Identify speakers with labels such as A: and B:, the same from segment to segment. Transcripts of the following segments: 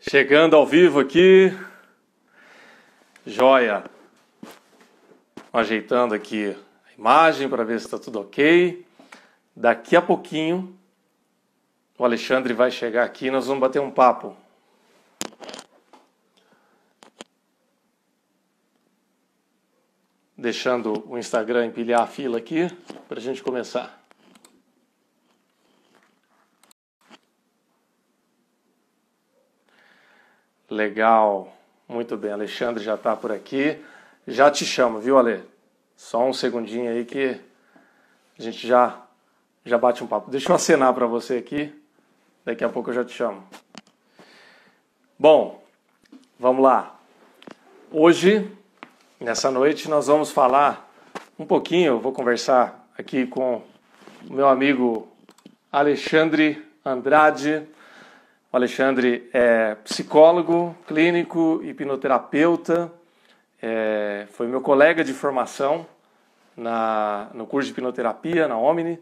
A: Chegando ao vivo aqui, joia, ajeitando aqui a imagem para ver se está tudo ok. Daqui a pouquinho o Alexandre vai chegar aqui e nós vamos bater um papo. Deixando o Instagram empilhar a fila aqui para a gente começar. Legal, muito bem, Alexandre já está por aqui. Já te chamo, viu, Ale? Só um segundinho aí que a gente já bate um papo. Deixa eu acenar para você aqui, daqui a pouco eu já te chamo. Bom, vamos lá. Hoje, nessa noite, nós vamos falar um pouquinho, eu vou conversar aqui com o meu amigo Alexandre Andrade. O Alexandre é psicólogo, clínico, hipnoterapeuta, foi meu colega de formação no curso de hipnoterapia, na Omni,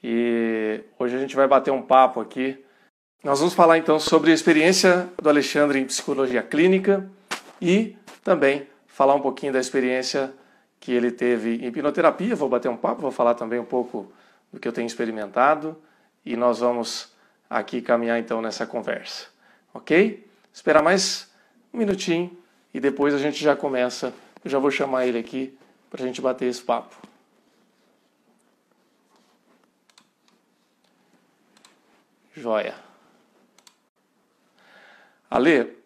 A: e hoje a gente vai bater um papo aqui. Nós vamos falar então sobre a experiência do Alexandre em psicologia clínica e também falar um pouquinho da experiência que ele teve em hipnoterapia. Vou bater um papo, vou falar também um pouco do que eu tenho experimentado e nós vamos aqui caminhar então nessa conversa, ok? Esperar mais um minutinho e depois a gente já começa. Eu já vou chamar ele aqui para a gente bater esse papo. Joia. Ale,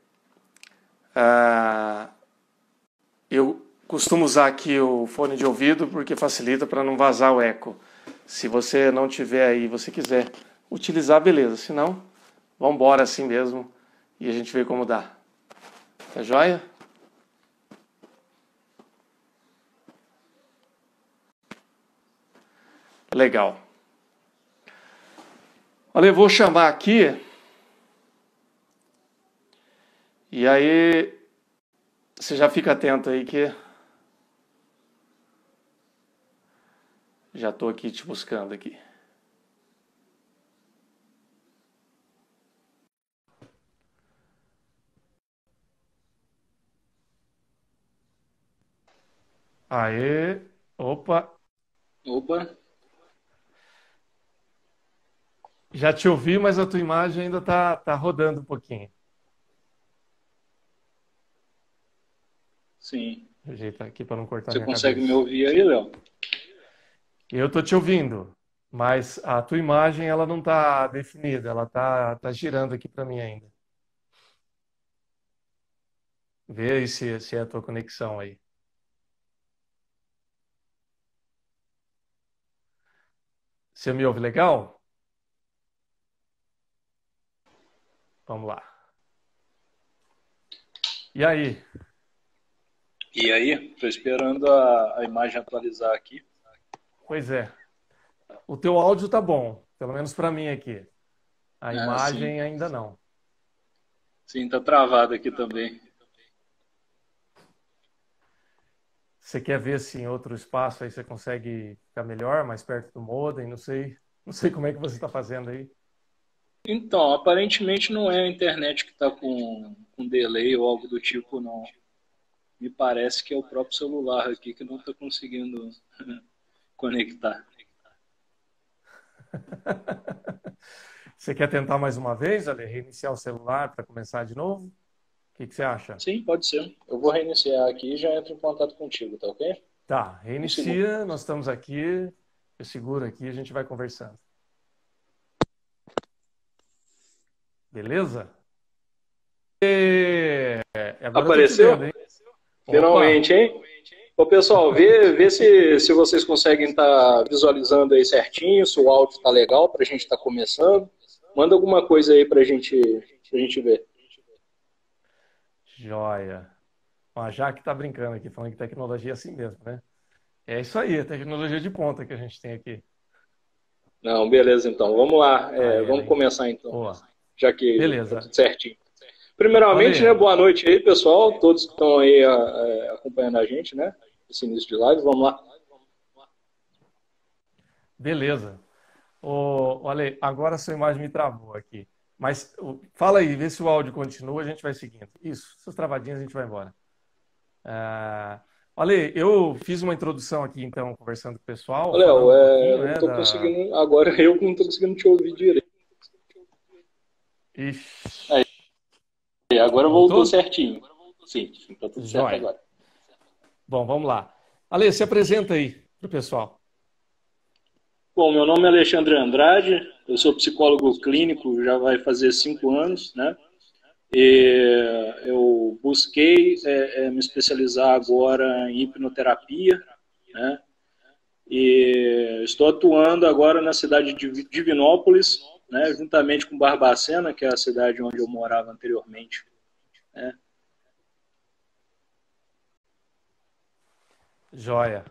A: eu costumo usar aqui o fone de ouvido porque facilita para não vazar o eco. Se você não tiver aí, você quiser utilizar, beleza. Se não, vamos embora assim mesmo e a gente vê como dá. Tá joia? Legal. Olha, eu vou chamar aqui. E aí, você já fica atento aí que já estou aqui te buscando aqui. Aê, opa.
B: Opa,
A: Já te ouvi, mas a tua imagem ainda tá rodando um pouquinho.
B: sim.
A: Vou ajeitar aqui para não cortar
B: Você
A: minha
B: consegue me
A: cabeça.
B: ouvir aí, Léo?
A: Eu tô te ouvindo, mas a tua imagem ela não tá definida, ela tá girando aqui para mim ainda. Vê aí se é a tua conexão aí. Você me ouve legal? Vamos lá. E aí?
B: E aí? Estou esperando a imagem atualizar aqui.
A: Pois é. O teu áudio tá bom, pelo menos para mim aqui. A
B: Ah, sim.
A: imagem ainda não.
B: Sim, tá travado aqui também.
A: Você quer ver se em outro espaço aí você consegue ficar melhor, mais perto do modem? Não sei como é que você está fazendo aí.
B: Então, aparentemente não é a internet que está com delay ou algo do tipo, não. Me parece que é o próprio celular aqui que não está conseguindo conectar.
A: Você quer tentar mais uma vez, Ale? Reiniciar o celular para começar de novo? O que você acha?
B: Sim, pode ser. Eu vou reiniciar aqui e já entro em contato contigo, tá ok?
A: Tá,
B: Um segundo.
A: reinicia, nós estamos aqui, eu seguro aqui, a gente vai conversando. Beleza? Agora eu tô te vendo,
B: Apareceu?
A: hein? Opa,
B: Finalmente, hein? Ô, pessoal, vê se vocês conseguem estar visualizando aí certinho, se o áudio está legal para a gente estar começando. Manda alguma coisa aí para a gente ver.
A: joia. A Jaque tá brincando aqui, falando que tecnologia é assim mesmo, né? É isso aí, a tecnologia de ponta que a gente tem aqui.
B: Não, beleza, então. Vamos lá.
A: Ah,
B: Vamos
A: Ellen.
B: começar, então,
A: Boa.
B: já que tá
A: Beleza.
B: tudo certinho. Primeiramente, né,
A: Ale,
B: boa noite aí, pessoal. Todos que estão aí acompanhando a gente, né? Esse início de live. Vamos lá.
A: beleza. Ale, agora a sua imagem me travou aqui. Mas fala aí, vê se o áudio continua, a gente vai seguindo. Isso, essas travadinhas a gente vai embora. Ale, eu fiz uma introdução aqui, então, conversando com o pessoal,
B: Léo,
A: falando um pouquinho,
B: não
A: né,
B: tô conseguindo, agora eu não tô conseguindo te ouvir direito.
A: Ixi,
B: Aí, agora voltou
A: voltou?
B: certinho. Sim, tá tudo certo
A: Joia.
B: agora.
A: Bom, vamos lá. Ale, se apresenta aí pro pessoal.
B: Bom, meu nome é Alexandre Andrade, eu sou psicólogo clínico, já vai fazer 5 anos, né? E eu busquei me especializar agora em hipnoterapia, né? E estou atuando agora na cidade de Divinópolis, né? Juntamente com Barbacena, que é a cidade onde eu morava anteriormente, né?
A: Joia.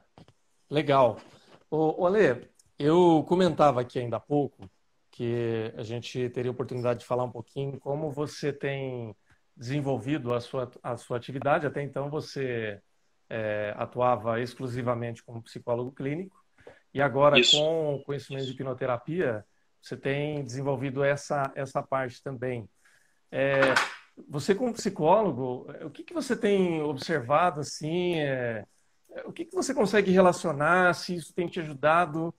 A: Legal. Ô, Ale, eu comentava aqui ainda há pouco que a gente teria oportunidade de falar um pouquinho como você tem desenvolvido a sua atividade. Até então você atuava exclusivamente como psicólogo clínico e agora
B: Isso.
A: com o conhecimento de hipnoterapia você tem desenvolvido essa parte também. É, Você como psicólogo, o que que você tem observado assim? O que que você consegue relacionar? Se isso tem te ajudado?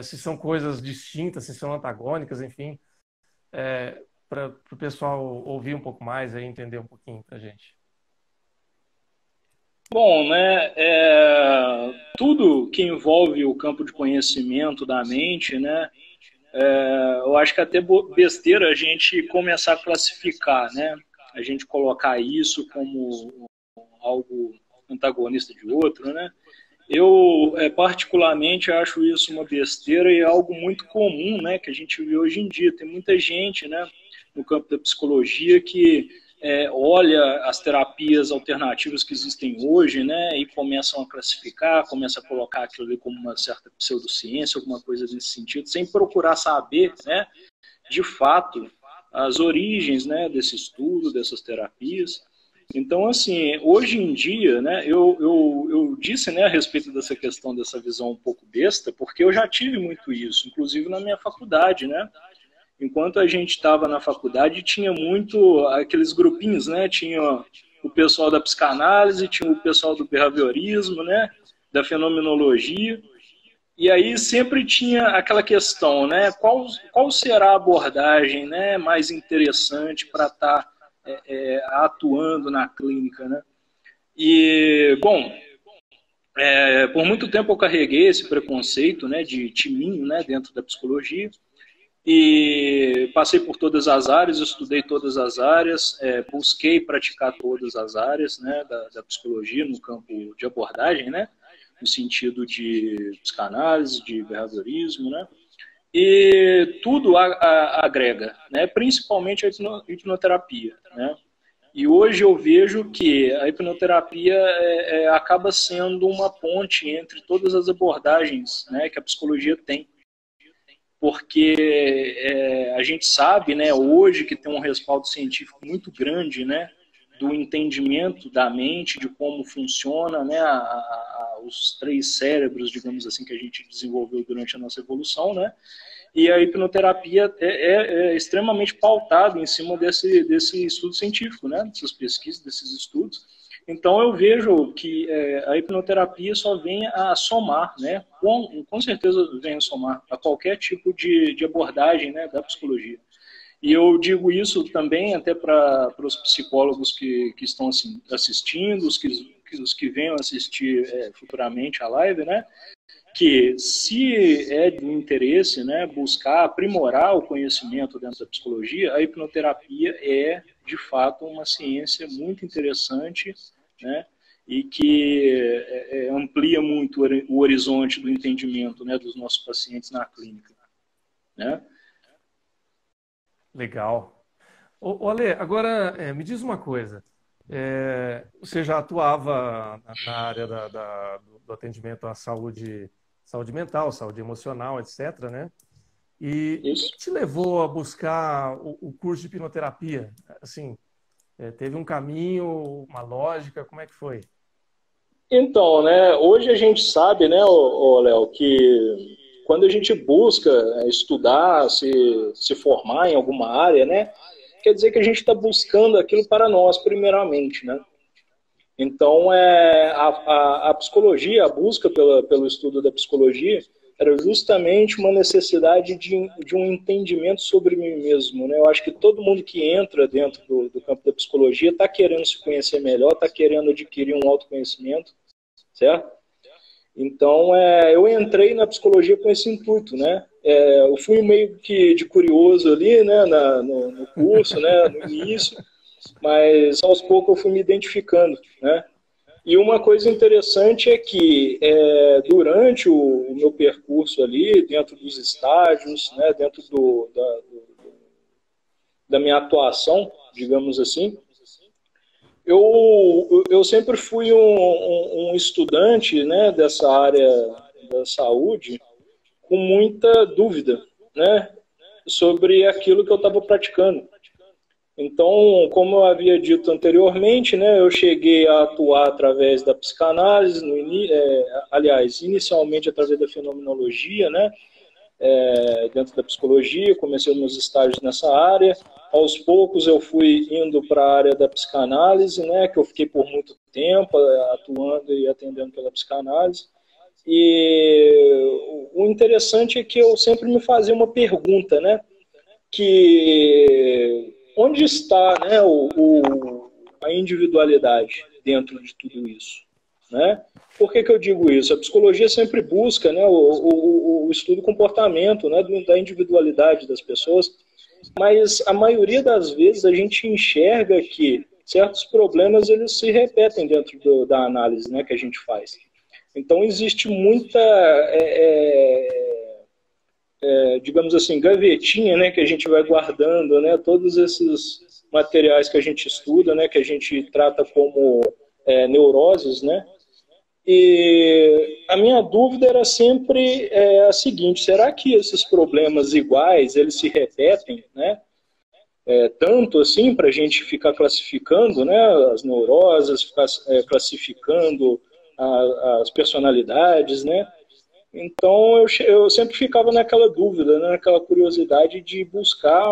A: Se são coisas distintas, se são antagônicas, enfim, para o pessoal ouvir um pouco mais e entender um pouquinho para a gente.
B: Bom, né? Tudo que envolve o campo de conhecimento da mente, né? Eu acho que é até besteira a gente começar a classificar, né? A gente colocar isso como algo antagonista de outro, né? Eu, particularmente, acho isso uma besteira e é algo muito comum, né, que a gente vê hoje em dia. Tem muita gente, né, no campo da psicologia que olha as terapias alternativas que existem hoje, né, e começam a classificar, começam a colocar aquilo ali como uma certa pseudociência, alguma coisa nesse sentido, sem procurar saber, né, de fato, as origens, né, desse estudo, dessas terapias. Então, assim, hoje em dia, né, eu disse, né, a respeito dessa questão, dessa visão um pouco besta, porque eu já tive muito isso, inclusive na minha faculdade, né? Enquanto a gente estava na faculdade, tinha muito aqueles grupinhos, né? Tinha o pessoal da psicanálise, tinha o pessoal do behaviorismo, né? Da fenomenologia, e aí sempre tinha aquela questão, né? Qual será a abordagem, né, mais interessante para estar atuando na clínica, né? E, bom, por muito tempo eu carreguei esse preconceito, né, de timinho, né, dentro da psicologia, e passei por todas as áreas, estudei todas as áreas, busquei praticar todas as áreas, né, da psicologia no campo de abordagem, né, no sentido de psicanálise, de behaviorismo, né, e tudo agrega, né, principalmente a hipnoterapia, né. E hoje eu vejo que a hipnoterapia acaba sendo uma ponte entre todas as abordagens, né, que a psicologia tem. Porque a gente sabe, né, hoje que tem um respaldo científico muito grande, né, do entendimento da mente, de como funciona, né, os 3 cérebros, digamos assim, que a gente desenvolveu durante a nossa evolução, né, e a hipnoterapia é extremamente pautada em cima desse estudo científico, né? Dessas pesquisas, desses estudos. Então eu vejo que a hipnoterapia só vem a somar, né? Com certeza vem a somar a qualquer tipo de abordagem, né, da psicologia. E eu digo isso também até para os psicólogos que estão assim, assistindo, os que venham assistir futuramente a live, né? Que se é de interesse, né, buscar aprimorar o conhecimento dentro da psicologia, a hipnoterapia é, de fato, uma ciência muito interessante, né, e que amplia muito o horizonte do entendimento, né, dos nossos pacientes na clínica, né?
A: Legal. Ô, Ale, agora me diz uma coisa. Você já atuava na área do atendimento à saúde mental, saúde emocional, etc., né? E o que
B: Isso.
A: que te levou a buscar o curso de hipnoterapia? Assim, teve um caminho, uma lógica, como é que foi?
B: Então, né, hoje a gente sabe, né, Léo, que quando a gente busca estudar, se formar em alguma área, né, quer dizer que a gente está buscando aquilo para nós, primeiramente, né? Então, a psicologia, a busca pelo estudo da psicologia, era justamente uma necessidade de um entendimento sobre mim mesmo, né? Eu acho que todo mundo que entra dentro do campo da psicologia está querendo se conhecer melhor, está querendo adquirir um autoconhecimento, certo? Então, eu entrei na psicologia com esse intuito, né? Eu fui meio que de curioso ali, né, no curso, né, no início, mas aos poucos eu fui me identificando, né? E uma coisa interessante é que durante o meu percurso ali, dentro dos estágios, né, dentro da minha atuação, digamos assim, eu sempre fui um estudante, né, dessa área da saúde com muita dúvida, né, sobre aquilo que eu estava praticando. Então, como eu havia dito anteriormente, né, eu cheguei a atuar através da psicanálise, aliás, inicialmente através da fenomenologia, né, dentro da psicologia, comecei meus estágios nessa área. Aos poucos eu fui indo para a área da psicanálise, né, que eu fiquei por muito tempo atuando e atendendo pela psicanálise. E o interessante é que eu sempre me fazia uma pergunta, né, que onde está, né, a individualidade dentro de tudo isso, né? Por que eu digo isso? A psicologia sempre busca, né, o estudo do comportamento, né, da individualidade das pessoas, mas a maioria das vezes a gente enxerga que certos problemas eles se repetem dentro da análise, né, que a gente faz. Então existe muita, digamos assim, gavetinha, né, que a gente vai guardando, né, todos esses materiais que a gente estuda, né, que a gente trata como neuroses, né. E a minha dúvida era sempre a seguinte: será que esses problemas iguais eles se repetem, né? Tanto assim para a gente ficar classificando, né, as neuroses, ficar classificando as personalidades, né? Então eu sempre ficava naquela dúvida, né, naquela curiosidade de buscar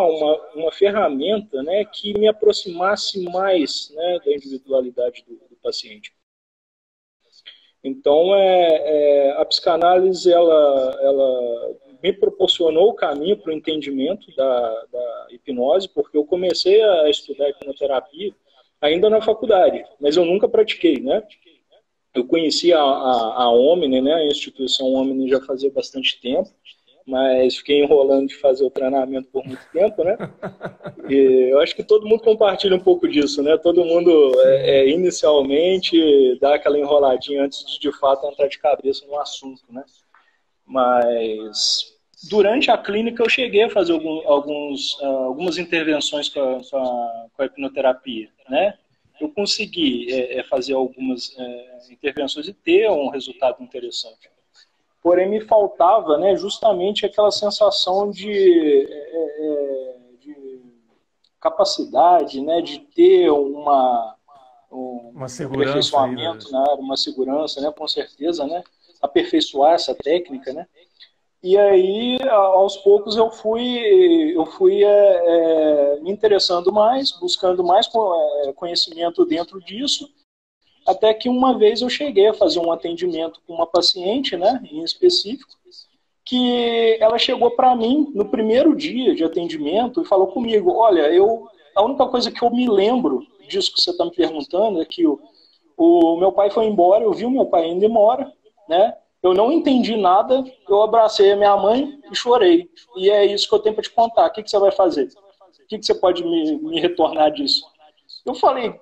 B: uma ferramenta, né, que me aproximasse mais, né, da individualidade do paciente. Então, a psicanálise ela me proporcionou o caminho para o entendimento da hipnose, porque eu comecei a estudar hipnoterapia ainda na faculdade, mas eu nunca pratiquei, né? Eu conheci a Omni, né, a instituição Omni já fazia bastante tempo, mas fiquei enrolando de fazer o treinamento por muito tempo, né? E eu acho que todo mundo compartilha um pouco disso, né? Todo mundo inicialmente dá aquela enroladinha antes de fato entrar de cabeça no assunto, né? Mas durante a clínica eu cheguei a fazer algumas intervenções com a hipnoterapia, né? Eu consegui fazer algumas intervenções e ter um resultado interessante. Porém, me faltava, né, justamente aquela sensação de capacidade, né, de ter um aperfeiçoamento na área, uma segurança, né, com certeza, né, aperfeiçoar essa técnica, né. E aí, aos poucos, eu fui me interessando mais, buscando mais conhecimento dentro disso, até que uma vez eu cheguei a fazer um atendimento com uma paciente, né, em específico, que ela chegou para mim no primeiro dia de atendimento e falou comigo: olha, a única coisa que eu me lembro disso que você está me perguntando é que o meu pai foi embora, eu vi o meu pai indo embora, né? Eu não entendi nada, eu abracei a minha mãe e chorei. E é isso que eu tenho para te contar. O que você vai fazer? O que você pode me retornar disso? Eu falei: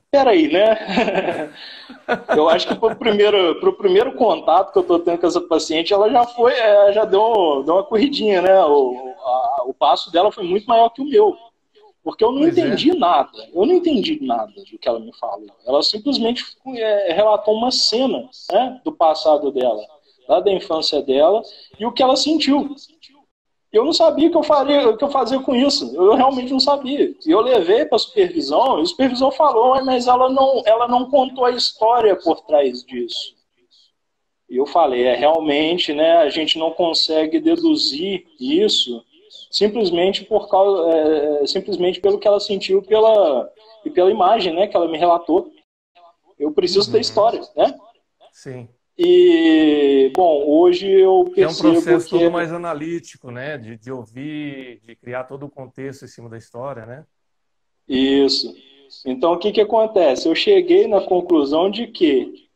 B: peraí, né? Eu acho que pro primeiro contato que eu tô tendo com essa paciente, ela já deu uma corridinha, né? O passo dela foi muito maior que o meu. Porque eu não entendi nada. Eu não entendi nada do que ela me falou. Ela simplesmente relatou uma cena, né, do passado dela, lá da infância dela, e o que ela sentiu. Eu não sabia o que eu fazia com isso. Eu realmente não sabia. E eu levei para a supervisão, e a supervisão falou: mas ela não contou a história por trás disso. E eu falei, realmente, né, a gente não consegue deduzir isso simplesmente por causa, simplesmente pelo que ela sentiu e pela imagem, né, que ela me relatou. Eu preciso ter
A: Uhum.
B: história, né?
A: Sim.
B: E, bom, hoje eu
A: Que é um
B: percebo
A: processo todo
B: que
A: mais analítico, né? De ouvir, de criar todo o contexto em cima da história, né?
B: isso. Então, o que que acontece? Eu cheguei na conclusão de que,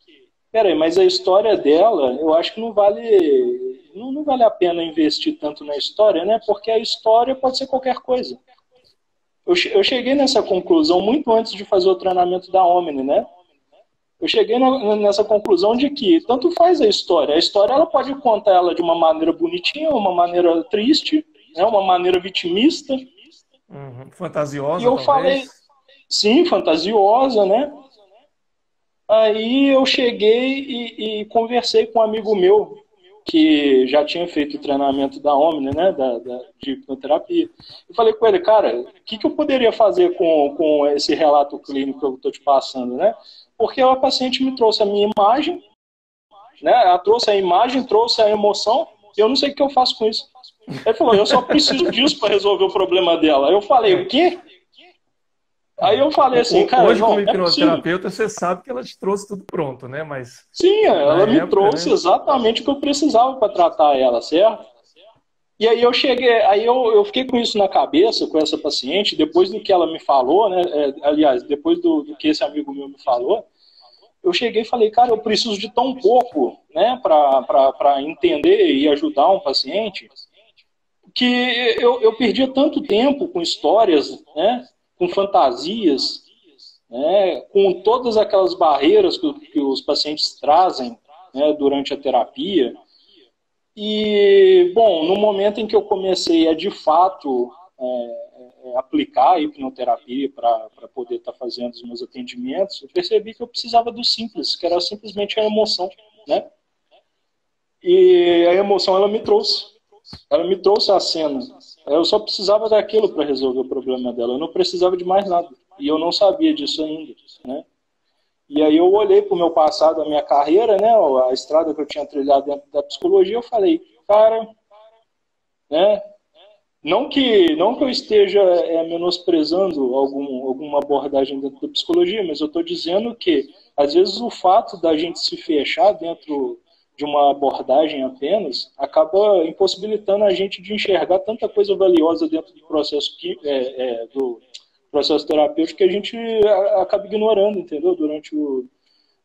B: peraí, mas a história dela, eu acho que não vale a pena investir tanto na história, né? Porque a história pode ser qualquer coisa. Eu cheguei nessa conclusão muito antes de fazer o treinamento da Omni, né? Eu cheguei nessa conclusão de que tanto faz a história. A história ela pode contar ela de uma maneira bonitinha, uma maneira triste, né? Uma maneira vitimista.
A: Uhum.
B: E
A: Fantasiosa,
B: eu falei,
A: talvez.
B: sim, fantasiosa, né? Aí eu cheguei e conversei com um amigo meu que já tinha feito o treinamento da Omni, né, de hipnoterapia. Eu falei com ele, cara, o que eu poderia fazer com esse relato clínico que eu estou te passando, né? Porque a paciente me trouxe a minha imagem, né? Ela trouxe a imagem, trouxe a emoção, e eu não sei o que eu faço com isso. Ele falou, eu só preciso disso para resolver o problema dela. Eu falei, o
A: É,
B: quê? Aí
A: é.
B: eu falei assim, cara,
A: Hoje, como
B: não é possível.
A: hipnoterapeuta, você sabe que ela te trouxe tudo pronto, né? Mas
B: Sim,
A: na
B: ela me
A: época,
B: trouxe
A: né?
B: exatamente o que eu precisava para tratar ela, certo? E aí eu cheguei, eu fiquei com isso na cabeça, com essa paciente, depois do que ela me falou, né? Aliás, depois do que esse amigo meu me falou, eu cheguei e falei, cara, eu preciso de tão pouco, né, para entender e ajudar um paciente, que eu perdia tanto tempo com histórias, né, com fantasias, né, com todas aquelas barreiras que os pacientes trazem, né, durante a terapia. E, bom, no momento em que eu comecei a, de fato, aplicar a hipnoterapia para poder estar fazendo os meus atendimentos, eu percebi que eu precisava do simples, que era simplesmente a emoção, né? E a emoção, ela me trouxe a cena. Eu só precisava daquilo para resolver o problema dela, eu não precisava de mais nada. E eu não sabia disso ainda, né? E aí eu olhei para o meu passado, a minha carreira, né, a estrada que eu tinha trilhado dentro da psicologia, eu falei, cara, né, não que eu esteja menosprezando alguma abordagem dentro da psicologia, mas eu estou dizendo que, às vezes, o fato da gente se fechar dentro de uma abordagem apenas acaba impossibilitando a gente de enxergar tanta coisa valiosa dentro do processo, do processo terapêutico que a gente acaba ignorando, entendeu? Durante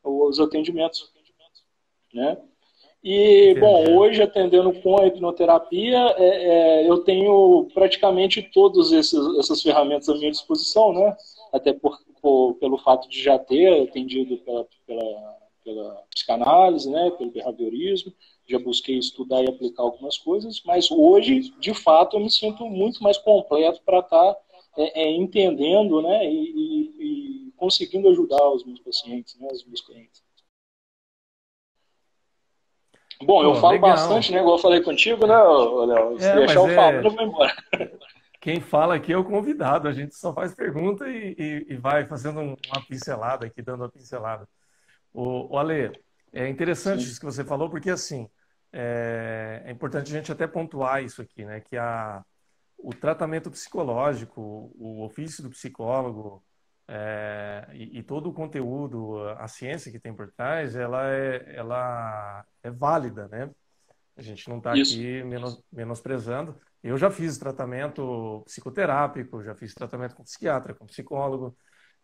B: os atendimentos, né? E, bom,
A: Entendendo.
B: hoje atendendo com a hipnoterapia, eu tenho praticamente todas essas ferramentas à minha disposição, né? Até pelo fato de já ter atendido pela psicanálise, né? Pelo behaviorismo, já busquei estudar e aplicar algumas coisas, mas hoje, de fato, eu me sinto muito mais completo para estar entendendo, né? E conseguindo ajudar os meus pacientes, né? Os meus clientes. Bom, eu
A: Pô,
B: falo bastante,
A: legal.
B: né? Igual eu falei contigo, né,
A: É,
B: Léo? Se deixar
A: mas
B: eu falando, eu vou embora.
A: quem fala aqui é o convidado. A gente só faz pergunta e vai fazendo uma pincelada aqui, dando uma pincelada. O Ale, é interessante
B: Sim.
A: isso que você falou, porque assim, é importante a gente até pontuar isso aqui, né? Que o tratamento psicológico, o ofício do psicólogo e todo o conteúdo, a ciência que tem por trás, ela é válida, né? A gente não está
B: Isso.
A: aqui menosprezando. Eu já fiz tratamento psicoterápico, já fiz tratamento com psiquiatra, com psicólogo,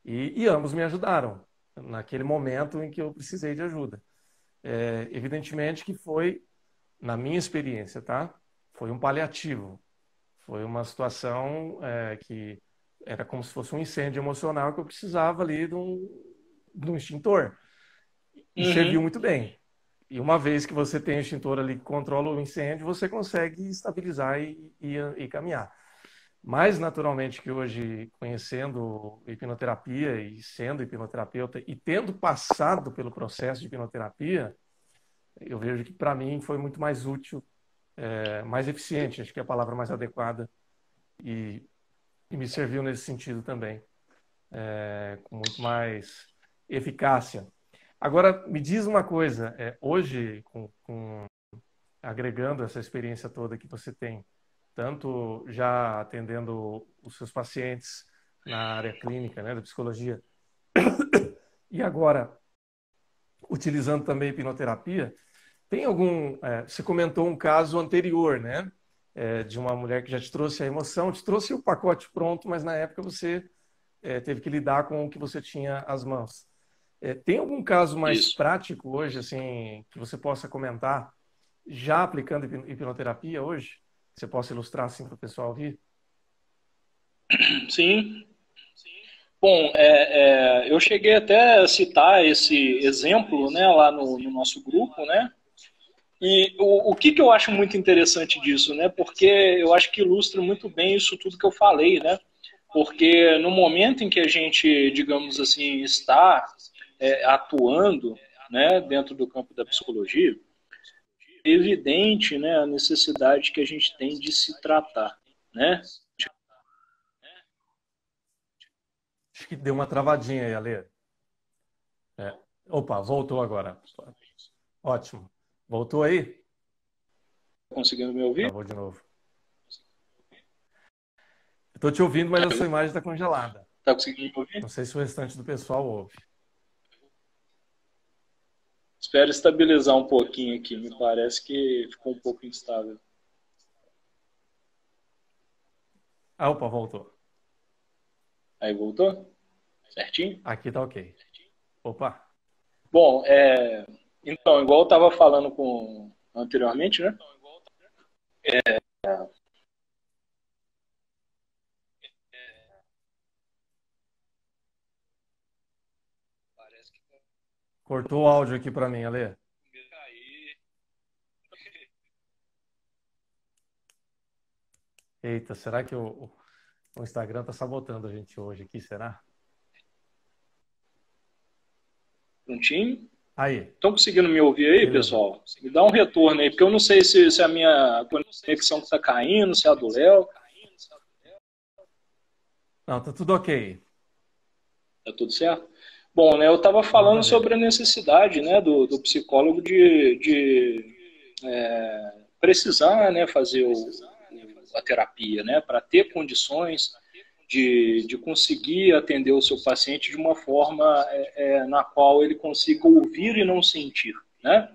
A: e ambos me ajudaram naquele momento em que eu precisei de ajuda. Evidentemente que foi, na minha experiência, tá? Foi um paliativo. Foi uma situação que era como se fosse um incêndio emocional que eu precisava ali de um extintor. E serviu
B: Uhum.
A: muito bem. E uma vez que você tem o extintor ali que controla o incêndio, você consegue estabilizar e caminhar. Mas, naturalmente, que hoje, conhecendo hipnoterapia e sendo hipnoterapeuta e tendo passado pelo processo de hipnoterapia, eu vejo que, para mim, foi muito mais útil, mais eficiente, acho que é a palavra mais adequada, e, e me serviu nesse sentido também, com muito mais eficácia. Agora, me diz uma coisa, hoje, agregando essa experiência toda que você tem, tanto já atendendo os seus pacientes na área clínica, né, da psicologia, e agora utilizando também hipnoterapia, tem algum... você comentou um caso anterior, né? De uma mulher que já te trouxe a emoção, te trouxe o pacote pronto, mas na época você teve que lidar com o que você tinha às mãos. Tem algum caso mais
B: Isso.
A: prático hoje, assim, que você possa comentar, já aplicando hipnoterapia hoje? Que você possa ilustrar assim para o pessoal ouvir?
B: Sim. Bom, eu cheguei até a citar esse exemplo, né, lá no nosso grupo, né? E o que eu acho muito interessante disso, né? Porque eu acho que ilustra muito bem isso tudo que eu falei, né? Porque no momento em que a gente, digamos assim, está atuando, né, dentro do campo da psicologia, é evidente, né, a necessidade que a gente tem de se tratar, né?
A: Acho que deu uma travadinha aí, Ale. Opa, voltou agora. Ótimo. Voltou aí?
B: Conseguindo me ouvir?
A: Travou de novo. Estou te ouvindo, mas a sua imagem está congelada.
B: Tá conseguindo me ouvir?
A: Não sei se o restante do pessoal ouve.
B: Espero estabilizar um pouquinho aqui. Me parece que ficou um pouco instável.
A: Ah, opa, voltou.
B: Aí voltou? Certinho?
A: Aqui tá ok. Opa.
B: Bom, então, igual eu estava falando anteriormente, né?
A: Cortou o áudio aqui para mim, Ale. Eita, será que o Instagram tá sabotando a gente hoje aqui, será?
B: Prontinho?
A: Aí,
B: Estão conseguindo me ouvir aí,
A: beleza.
B: pessoal? Me dá um retorno aí, porque eu não sei se a minha conexão está caindo, se é a do Léo.
A: Não, tá tudo ok.
B: Tá tudo certo? Bom, né, eu estava
A: Manda
B: falando
A: ver.
B: sobre a necessidade, né, do psicólogo de precisar, né, fazer a terapia, né, para ter condições de conseguir atender o seu paciente de uma forma na qual ele consiga ouvir e não sentir, né?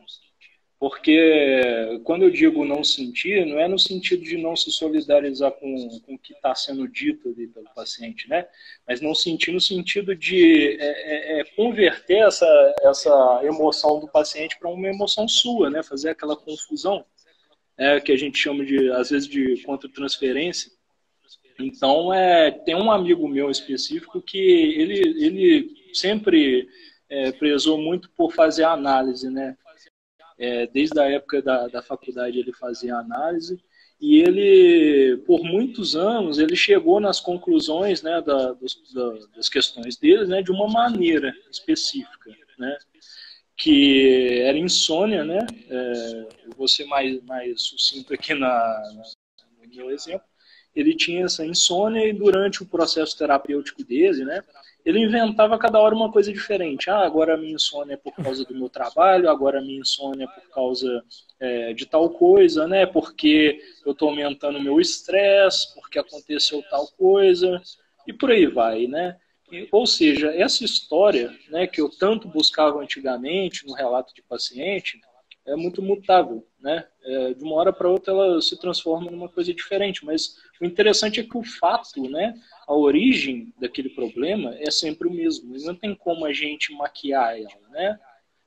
B: Porque quando eu digo não sentir, não é no sentido de não se solidarizar com o que está sendo dito ali pelo paciente, né? Mas não sentir no sentido de converter essa emoção do paciente para uma emoção sua, né? Fazer aquela confusão que a gente chama de, às vezes, de contra-transferência. Então, tem um amigo meu específico que ele sempre prezou muito por fazer análise, né? Desde a época da faculdade ele fazia análise e ele, por muitos anos, ele chegou nas conclusões, né, das questões dele, né, de uma maneira específica, né? Que era insônia, né? Eu vou ser mais sucinto aqui no meu exemplo. Ele tinha essa insônia e durante o processo terapêutico dele, né, ele inventava cada hora uma coisa diferente. Ah, agora a minha insônia é por causa do meu trabalho, agora a minha insônia é por causa de tal coisa, né, porque eu estou aumentando o meu estresse, porque aconteceu tal coisa, e por aí vai, né. Ou seja, essa história, né, que eu tanto buscava antigamente no relato de paciente, é muito mutável, né? De uma hora para outra ela se transforma numa coisa diferente, mas o interessante é que o fato, né, a origem daquele problema é sempre o mesmo, e não tem como a gente maquiar ela, né?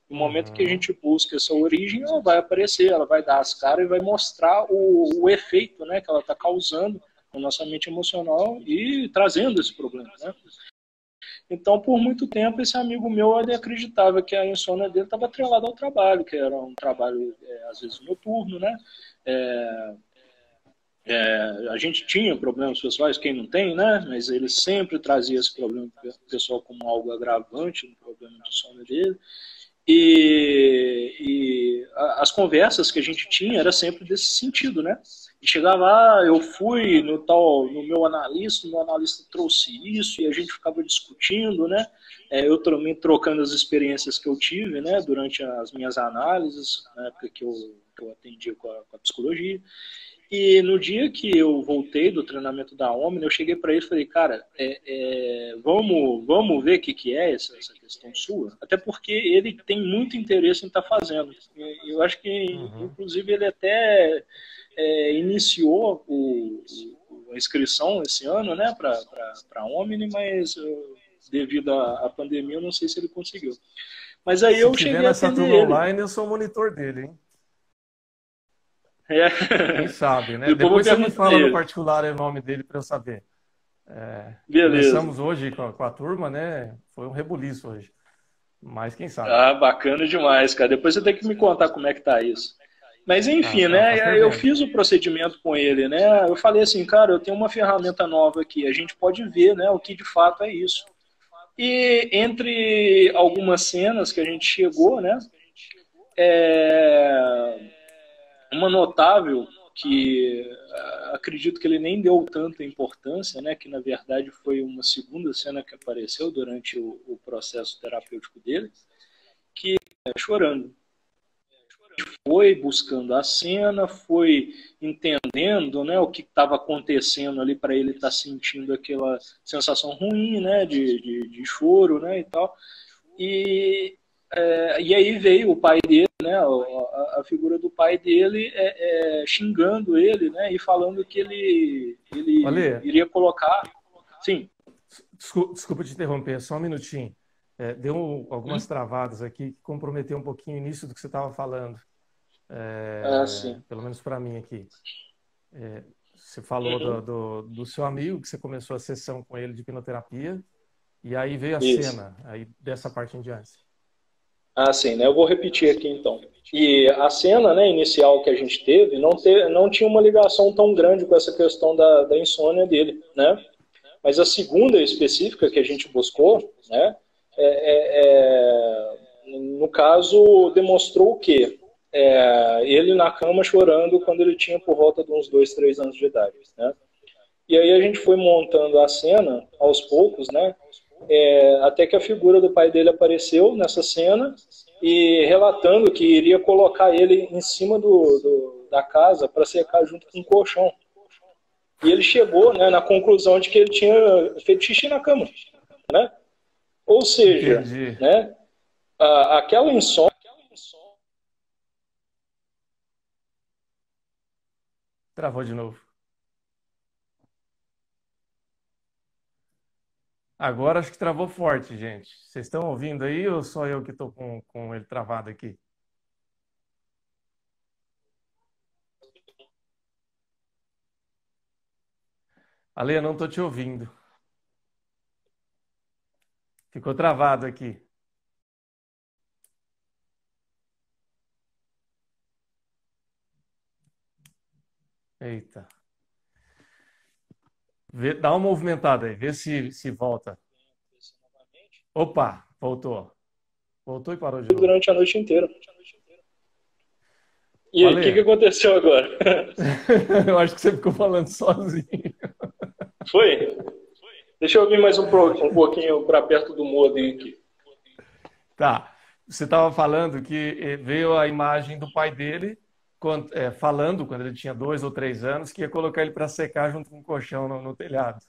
B: No momento que a
A: Uhum.
B: gente busca essa origem, ela vai aparecer, ela vai dar as caras e vai mostrar o efeito, né, que ela está causando na nossa mente emocional e trazendo esse problema, né? Então, por muito tempo, esse amigo meu ele acreditava que a insônia dele estava atrelada ao trabalho, que era um trabalho, às vezes, noturno, né? É, a gente tinha problemas pessoais, quem não tem, né? Mas ele sempre trazia esse problema pessoal como algo agravante no problema de sono dele. E as conversas que a gente tinha era sempre desse sentido, né? E chegava lá, eu fui no meu analista, o meu analista trouxe isso e a gente ficava discutindo, né? Eu também trocando as experiências que eu tive, né? Durante as minhas análises, na época que eu atendia com a psicologia. E no dia que eu voltei do treinamento da Omni, eu cheguei para ele e falei, cara, vamos ver o que é essa questão sua? Até porque ele tem muito interesse em estar fazendo. Eu acho que,
A: Uhum.
B: inclusive, ele até iniciou a inscrição esse ano, né, para a Omni, mas devido à pandemia, eu não sei se ele conseguiu. Mas aí
A: Se
B: eu
A: tiver
B: cheguei a
A: nessa
B: atender
A: turma
B: ele.
A: online, eu sou o monitor dele, hein?
B: É.
A: Quem sabe, né?
B: Depois eu vou
A: Depois você me
B: perguntar a
A: fala no
B: ele.
A: particular o nome dele para eu saber.
B: Beleza.
A: Começamos hoje com a turma, né? Foi um rebuliço hoje. Mas quem sabe?
B: Ah, bacana demais, cara. Depois você tem que me contar como é que tá isso. Mas
A: Tá,
B: enfim,
A: tá
B: né? Eu
A: fervendo.
B: fiz o procedimento com ele, né? Eu falei assim, cara, eu tenho uma ferramenta nova aqui, a gente pode ver, né, o que de fato é isso. E entre algumas cenas que a gente chegou, né? É, uma notável que acredito que ele nem deu tanta importância, né? Que na verdade foi uma segunda cena que apareceu durante o processo terapêutico dele, que é chorando. Foi buscando a cena, foi entendendo, né, o que estava acontecendo ali para ele estar sentindo aquela sensação ruim, né, de choro, né, e tal. E, e aí veio o pai dele, né, a figura do pai dele xingando ele, né, e falando que ele
A: Ale,
B: iria colocar. Sim.
A: desculpa te interromper, só um minutinho. Deu algumas
B: Hum?
A: travadas aqui que comprometeu um pouquinho o início do que você estava falando.
B: Ah, sim.
A: Pelo menos para mim aqui. Você falou
B: Uhum.
A: do seu amigo, que você começou a sessão com ele de hipnoterapia, e aí veio a
B: Isso.
A: cena, aí dessa parte em diante.
B: Ah, sim, né? Eu vou repetir aqui então. E a cena, né, inicial que a gente teve não tinha uma ligação tão grande com essa questão da insônia dele, né? Mas a segunda específica que a gente buscou, né, no caso, demonstrou o quê? Ele na cama chorando quando ele tinha por volta de uns 2, 3 anos de idade, né? E aí a gente foi montando a cena aos poucos, né? Até que a figura do pai dele apareceu nessa cena e relatando que iria colocar ele em cima da casa para secar junto com o colchão. E ele chegou, né, na conclusão de que ele tinha feito xixi na cama, né? Ou seja,
A: Entendi.
B: né, aquela insônia.
A: Travou de novo. Agora acho que travou forte, gente. Vocês estão ouvindo aí ou só eu que estou com ele travado aqui? Ale, eu não estou te ouvindo. Ficou travado aqui. Eita. Dá uma movimentada aí, vê se volta. Opa, voltou. Voltou e parou de novo.
B: Durante a noite inteira. E aí, o que
A: Ale,
B: aconteceu agora?
A: eu acho que você ficou falando sozinho.
B: Foi? Deixa eu vir mais um pouquinho para perto do modem aqui.
A: Tá. Você estava falando que veio a imagem do pai dele falando, quando ele tinha 2 ou 3 anos, que ia colocar ele para secar junto com o colchão no telhado.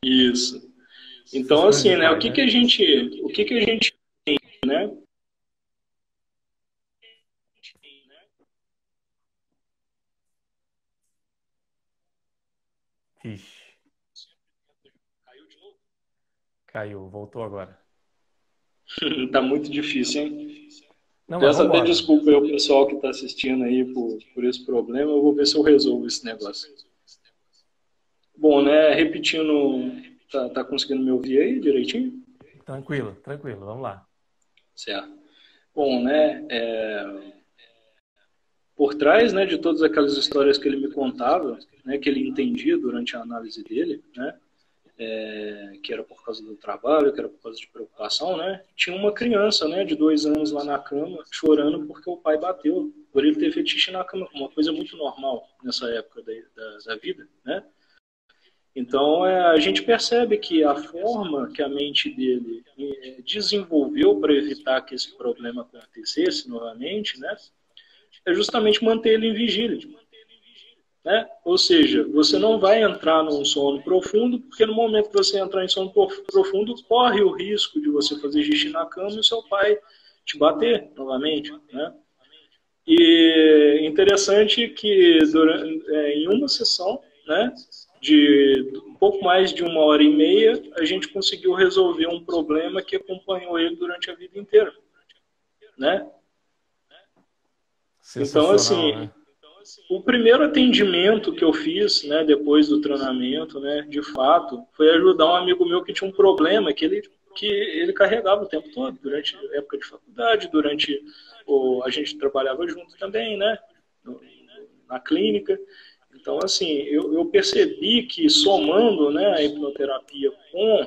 B: Isso.
A: Essas
B: Então,
A: coisas de
B: assim, né?
A: pai, né?
B: O que que a gente tem, né?
A: Ixi, caiu, voltou agora.
B: Tá muito difícil, hein?
A: Não, mas
B: Peço
A: vamos
B: até
A: embora.
B: desculpa aí ao pessoal que está assistindo aí por esse problema. Eu vou ver se eu resolvo esse negócio. Bom, né? Repetindo, tá conseguindo me ouvir aí direitinho?
A: Tranquilo, tranquilo, vamos lá.
B: Certo. Bom, né? Por trás, né, de todas aquelas histórias que ele me contava, né, que ele entendia durante a análise dele, né, que era por causa do trabalho, que era por causa de preocupação, né, tinha uma criança, né, de 2 anos lá na cama chorando porque o pai bateu, por ele ter fetiche na cama, uma coisa muito normal nessa época da vida, né? Então, a gente percebe que a forma que a mente dele desenvolveu para evitar que esse problema acontecesse novamente, né, é justamente manter ele em vigília. Né? Ou seja, você não vai entrar num sono profundo, porque no momento que você entrar em sono profundo, corre o risco de você fazer xixi na cama e o seu pai te bater novamente. Né? E interessante que em uma sessão, né, de um pouco mais de 1h30, a gente conseguiu resolver um problema que acompanhou ele durante a vida inteira. Né? Então, assim,
A: né?
B: o primeiro atendimento que eu fiz, né, depois do treinamento, né, de fato, foi ajudar um amigo meu que tinha um problema que ele carregava o tempo todo, durante a época de faculdade, a gente trabalhava junto também, né, na clínica. Então, assim, eu percebi que somando, né, a hipnoterapia com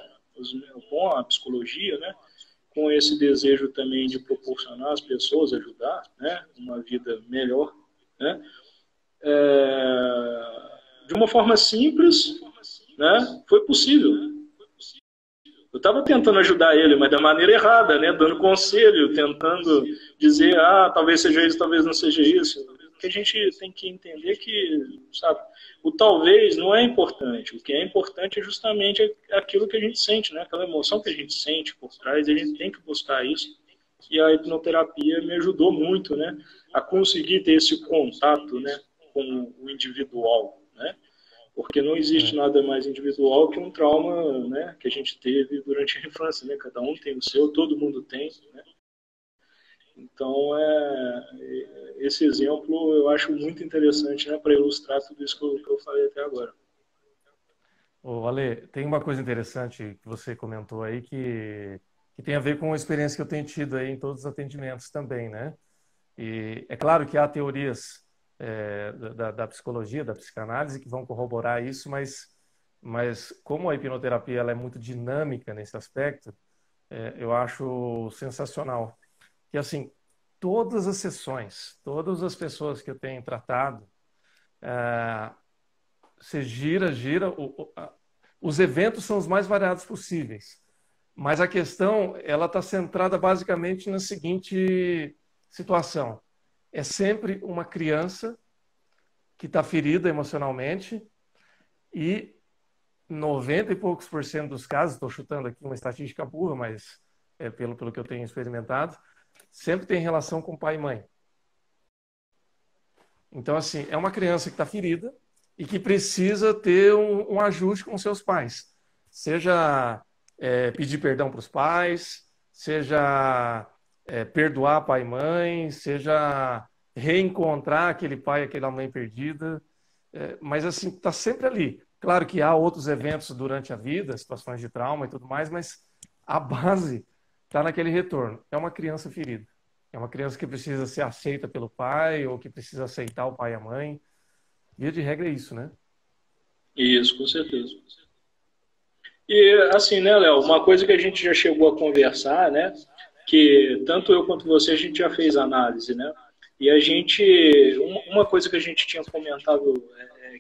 B: a psicologia, né, com esse desejo também de proporcionar às pessoas, ajudar, né, uma vida melhor, né, de uma forma simples, né, foi possível. Eu estava tentando ajudar ele, mas da maneira errada, né, dando conselho, tentando dizer, talvez seja isso, talvez não seja isso. Que a gente tem que entender que, sabe, o talvez não é importante. O que é importante é justamente aquilo que a gente sente, né, aquela emoção que a gente sente por trás, a gente tem que buscar isso. E a hipnoterapia me ajudou muito, né, a conseguir ter esse contato, né, com o individual, né? Porque não existe nada mais individual que um trauma, né, que a gente teve durante a infância, né? Cada um tem o seu, todo mundo tem, né? Então, esse exemplo eu acho muito interessante, né, para ilustrar tudo isso que eu falei até agora.
A: Ô, Ale, tem uma coisa interessante que você comentou aí que tem a ver com a experiência que eu tenho tido aí em todos os atendimentos também, né? E é claro que há teorias da psicologia, da psicanálise, que vão corroborar isso, mas como a hipnoterapia ela é muito dinâmica nesse aspecto, eu acho sensacional. Que assim, todas as sessões, todas as pessoas que eu tenho tratado, você gira, os eventos são os mais variados possíveis, mas a questão ela está centrada basicamente na seguinte situação: é sempre uma criança que está ferida emocionalmente e 90 e poucos por cento dos casos, estou chutando aqui uma estatística burra, mas pelo que eu tenho experimentado, sempre tem relação com pai e mãe. Então, assim, é uma criança que está ferida e que precisa ter um ajuste com seus pais. Seja pedir perdão para os pais, seja perdoar pai e mãe, seja reencontrar aquele pai, aquela mãe perdida. Mas, assim, está sempre ali. Claro que há outros eventos durante a vida, situações de trauma e tudo mais, mas a base está naquele retorno. É uma criança ferida. É uma criança que precisa ser aceita pelo pai ou que precisa aceitar o pai e a mãe. Via de regra é isso, né?
B: Isso, com certeza. E assim, né, Léo, uma coisa que a gente já chegou a conversar, né, que tanto eu quanto você a gente já fez análise, né, e uma coisa que a gente tinha comentado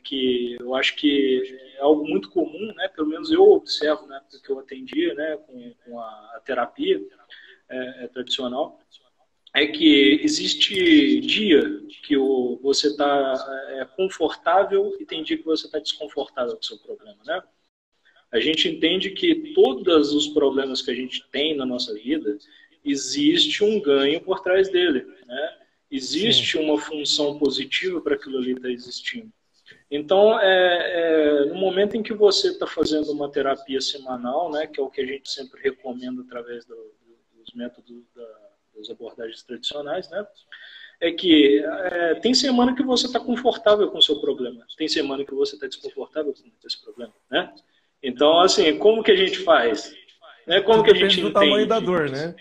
B: que eu acho que é algo muito comum, né, pelo menos eu observo, né, porque eu atendia, né, com a terapia tradicional, é que existe dia que você está confortável e tem dia que você está desconfortável com o seu problema, né? A gente entende que todos os problemas que a gente tem na nossa vida, existe um ganho por trás dele, né? Existe uma função positiva para aquilo ali estar existindo. Então, no momento em que você está fazendo uma terapia semanal, né, que é o que a gente sempre recomenda através dos métodos das abordagens tradicionais, né, é que tem semana que você está confortável com o seu problema, tem semana que você está desconfortável com esse problema, né? Então, assim, como que a gente faz? Né? Como
A: Tudo
B: que a gente
A: depende do
B: entende?
A: tamanho da dor, né?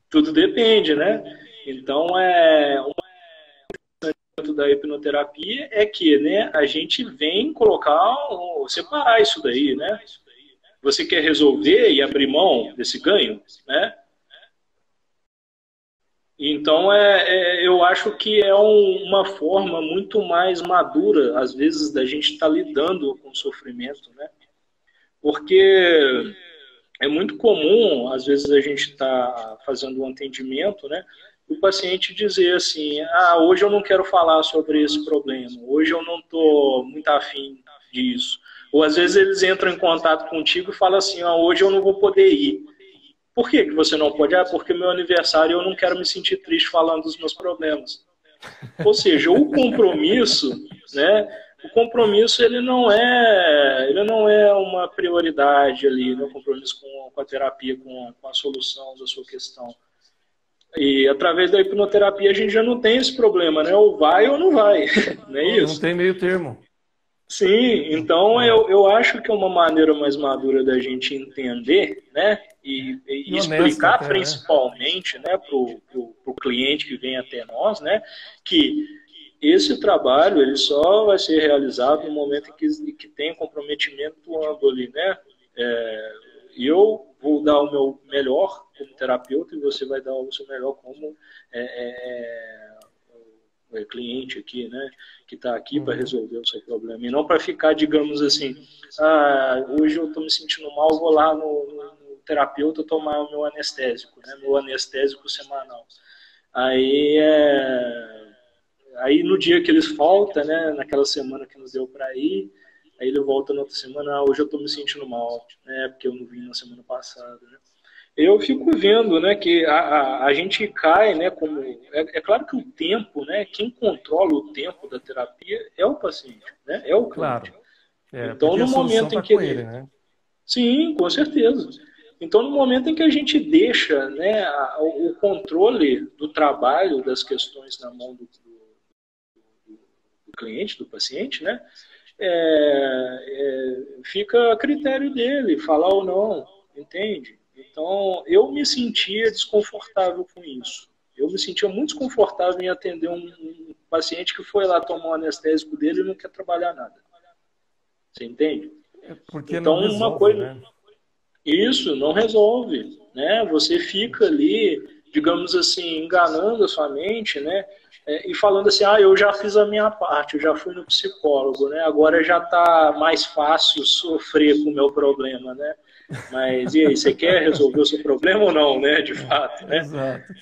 B: Tudo depende, né? Então, da hipnoterapia é que, né, a gente vem separar isso daí, né? Você quer resolver e abrir mão desse ganho, né? Então, eu acho que é uma forma muito mais madura, às vezes, da gente estar lidando com o sofrimento, né? Porque é muito comum, às vezes, a gente está fazendo um atendimento, né? E o paciente dizer assim, hoje eu não quero falar sobre esse problema, hoje eu não estou muito afim disso. Ou às vezes eles entram em contato contigo e falam assim, hoje eu não vou poder ir. Por que você não pode? Porque é meu aniversário e eu não quero me sentir triste falando dos meus problemas. Ou seja, o compromisso, né? O compromisso ele não é uma prioridade ali, né? O compromisso com a terapia, com a solução da sua questão. E através da hipnoterapia a gente já não tem esse problema, né? Ou vai ou não vai, não é
A: Não
B: isso?
A: tem meio termo.
B: Sim, então eu acho que é uma maneira mais madura da gente entender, né? E
A: honesta
B: explicar
A: até, né?
B: principalmente, né, para o cliente que vem até nós, né, que esse trabalho ele só vai ser realizado no momento em que tem comprometimento amplo ali, né? Eu vou dar o meu melhor como terapeuta e você vai dar o seu melhor como cliente aqui, né, que está aqui para resolver o seu problema, e não para ficar, digamos assim, hoje eu estou me sentindo mal, vou lá no terapeuta tomar o meu anestésico, né, meu anestésico semanal. Aí, aí no dia que eles faltam, né, naquela semana que nos deu para ir, aí ele volta na outra semana, hoje eu estou me sentindo mal, né, porque eu não vim na semana passada, né. Eu fico vendo, né, que a gente cai, né, como claro que o tempo, né, quem controla o tempo da terapia é o paciente, né, é o cliente.
A: Claro.
B: Então,
A: Porque
B: no
A: a solução
B: momento em
A: está
B: que
A: com ele,
B: ele,
A: né?
B: sim, com certeza. Então, no momento em que a gente deixa, né, o controle do trabalho das questões na mão do cliente, do paciente, né, fica a critério dele falar ou não, entende? Então, eu me sentia desconfortável com isso. Eu me sentia muito desconfortável em atender um paciente que foi lá tomar o anestésico dele e não quer trabalhar nada. Você entende?
A: Porque não
B: Então, uma
A: resolve,
B: coisa,
A: né?
B: isso não resolve, né? Você fica ali, digamos assim, enganando a sua mente, né? E falando assim, eu já fiz a minha parte, eu já fui no psicólogo, né? Agora já está mais fácil sofrer com o meu problema, né? Mas e aí, você quer resolver o seu problema ou não, né? De fato, né?
A: Exato.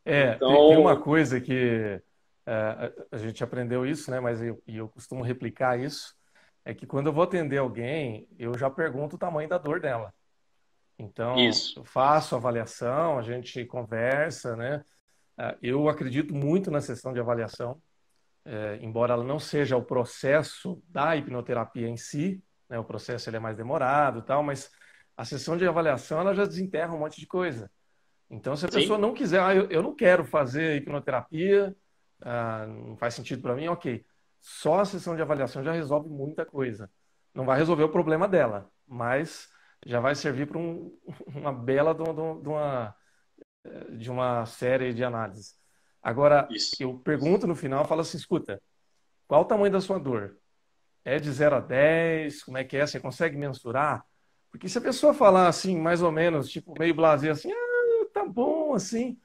A: Tem uma
B: Então,
A: coisa que a gente aprendeu isso, né? Mas eu costumo replicar isso, é que quando eu vou atender alguém, eu já pergunto o tamanho da dor dela. Então,
B: isso.
A: eu faço a avaliação, a gente conversa, né? Eu acredito muito na sessão de avaliação, embora ela não seja o processo da hipnoterapia em si, né? O processo ele é mais demorado e tal, mas a sessão de avaliação ela já desenterra um monte de coisa. Então, se a pessoa
B: Sim,
A: não quiser, eu não quero fazer hipnoterapia, não faz sentido para mim, ok. Só a sessão de avaliação já resolve muita coisa. Não vai resolver o problema dela, mas já vai servir para uma bela de uma série de análises. Agora,
B: isso.
A: eu pergunto no final, falo assim, escuta, qual o tamanho da sua dor? É de 0 a 10? Como é que é? Você consegue mensurar? Porque se a pessoa falar assim, mais ou menos, tipo, meio blasé, assim, tá bom, assim,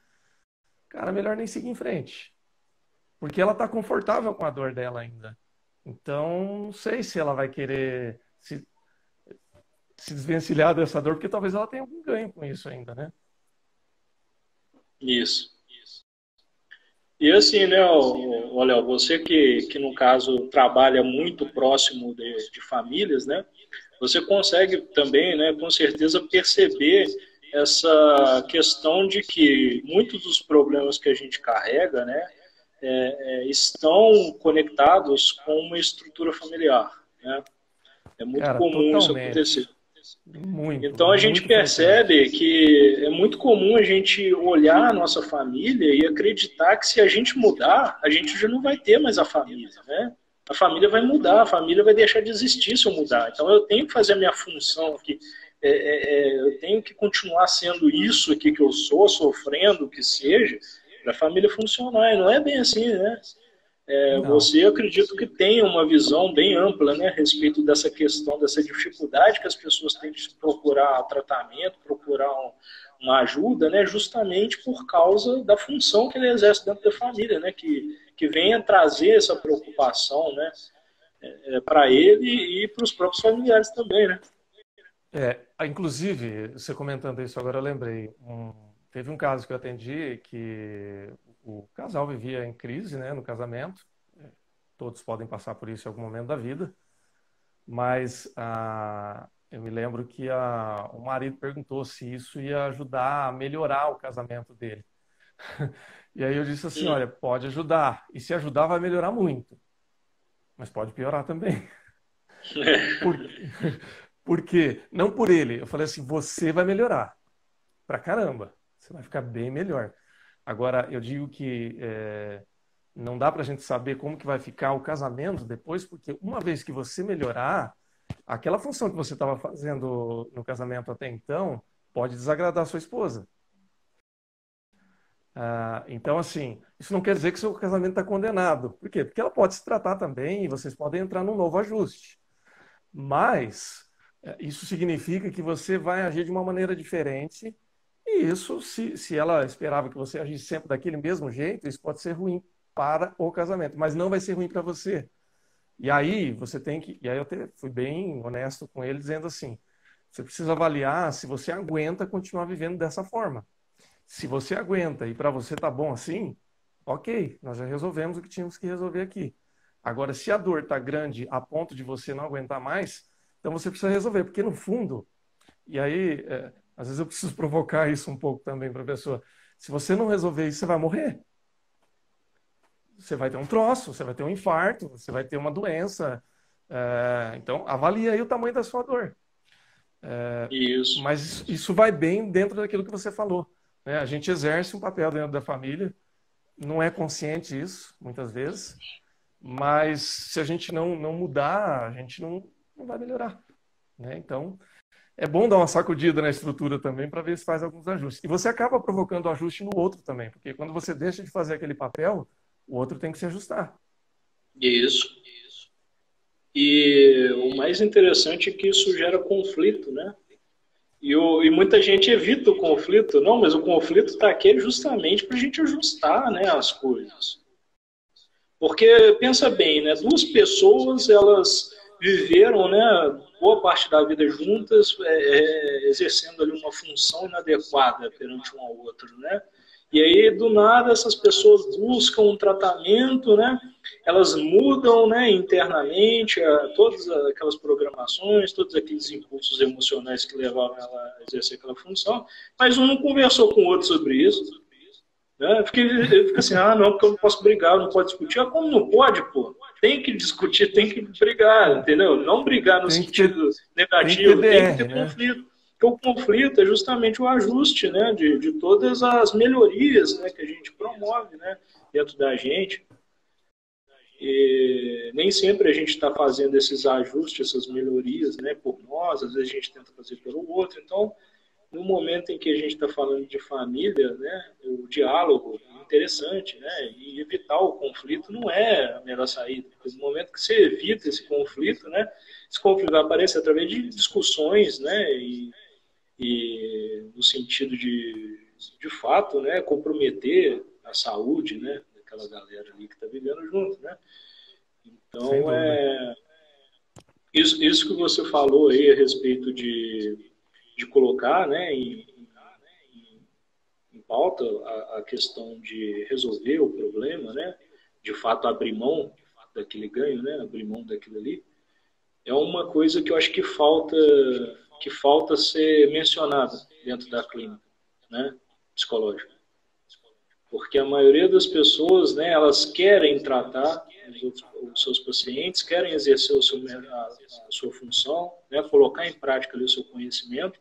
A: cara, melhor nem seguir em frente. Porque ela tá confortável com a dor dela ainda. Então, não sei se ela vai querer se desvencilhar dessa dor, porque talvez ela tenha algum ganho com isso ainda, né?
B: Isso. E assim, né, olha, você que no caso trabalha muito próximo de famílias, né, você consegue também, né, com certeza perceber essa questão de que muitos dos problemas que a gente carrega, né, estão conectados com uma estrutura familiar, né? É muito
A: Cara,
B: comum isso acontecer.
A: totalmente. Muito,
B: Então a gente
A: muito frequente.
B: percebe que é muito comum a gente olhar a nossa família e acreditar que se a gente mudar, a gente já não vai ter mais a família, né? A família vai mudar, a família vai deixar de existir se eu mudar. Então eu tenho que fazer a minha função aqui, eu tenho que continuar sendo isso aqui que eu sou, sofrendo, o que seja, para a família funcionar. E não é bem assim, né?
A: Não.
B: Você, acredito que tem uma visão bem ampla, né, a respeito dessa questão, dessa dificuldade que as pessoas têm de procurar tratamento, procurar uma ajuda, né, justamente por causa da função que ele exerce dentro da família, né, que venha trazer essa preocupação, né, para ele e para os próprios familiares também, né.
A: Inclusive, você comentando isso agora, eu lembrei. Teve um caso que eu atendi que o casal vivia em crise, né, no casamento. Todos podem passar por isso em algum momento da vida. Mas eu me lembro que o marido perguntou se isso ia ajudar a melhorar o casamento dele. E aí eu disse assim, olha, pode ajudar. E se ajudar, vai melhorar muito. Mas pode piorar também. Por, por quê? Não por ele. Eu falei assim, você vai melhorar. Pra caramba. Você vai ficar bem melhor. Agora, eu digo que não dá pra gente saber como que vai ficar o casamento depois, porque uma vez que você melhorar, aquela função que você estava fazendo no casamento até então pode desagradar a sua esposa. Então, assim, isso não quer dizer que seu casamento está condenado. Por quê? Porque ela pode se tratar também e vocês podem entrar num novo ajuste. Mas isso significa que você vai agir de uma maneira diferente. E isso, se ela esperava que você agisse sempre daquele mesmo jeito, isso pode ser ruim para o casamento, mas não vai ser ruim para você. E aí você tem que. E aí eu fui bem honesto com ele, dizendo assim: você precisa avaliar se você aguenta continuar vivendo dessa forma. Se você aguenta e para você tá bom assim, ok, nós já resolvemos o que tínhamos que resolver aqui. Agora, se a dor tá grande a ponto de você não aguentar mais, então você precisa resolver, porque no fundo, e aí, às vezes eu preciso provocar isso um pouco também para a pessoa. Se você não resolver isso, você vai morrer. Você vai ter um troço, você vai ter um infarto, você vai ter uma doença. Então, avalie aí o tamanho da sua dor.
B: Isso.
A: Mas isso vai bem dentro daquilo que você falou, né? A gente exerce um papel dentro da família, não é consciente isso, muitas vezes, mas se a gente não mudar, a gente não vai melhorar, né? Então, é bom dar uma sacudida na estrutura também para ver se faz alguns ajustes. E você acaba provocando ajuste no outro também, porque quando você deixa de fazer aquele papel, o outro tem que se ajustar.
B: Isso. E o mais interessante é que isso gera conflito, né? E muita gente evita o conflito. Não, mas o conflito está aqui justamente para a gente ajustar, né, as coisas. Porque, pensa bem, né, duas pessoas, elas viveram, né, boa parte da vida juntas, exercendo ali uma função inadequada perante um ao outro, né? E aí, do nada, essas pessoas buscam um tratamento, né? Elas mudam, né, internamente todas aquelas programações, todos aqueles impulsos emocionais que levavam ela a exercer aquela função, mas um não conversou com o outro sobre isso, né? Fica assim, não, porque eu não posso brigar, eu não posso discutir. Como não pode, pô? Tem que discutir, tem que brigar, entendeu? Não brigar no sentido
A: Tem que ter
B: negativo, tem que
A: DR,
B: ter
A: né?
B: conflito. Porque o conflito é justamente o ajuste, né, de todas as melhorias, né, que a gente promove, né, dentro da gente. E nem sempre a gente está fazendo esses ajustes, essas melhorias, né, por nós, às vezes a gente tenta fazer pelo outro. Então, no momento em que a gente está falando de família, né, o diálogo é interessante, né, e evitar o conflito não é a melhor saída, porque no momento que você evita esse conflito vai aparecer através de discussões, né, e no sentido de fato, né, comprometer a saúde, né, daquela galera ali que está vivendo junto, né.
A: Sem
B: Então,
A: dúvida.
B: isso que você falou aí a respeito de colocar, né, em pauta a questão de resolver o problema, né, de fato abrir mão daquele ganho, né, abrir mão daquilo ali, é uma coisa que eu acho que falta ser mencionada dentro da clínica, né, psicológica. Porque a maioria das pessoas, né, elas querem tratar os seus pacientes, querem exercer a sua função, né, colocar em prática ali o seu conhecimento,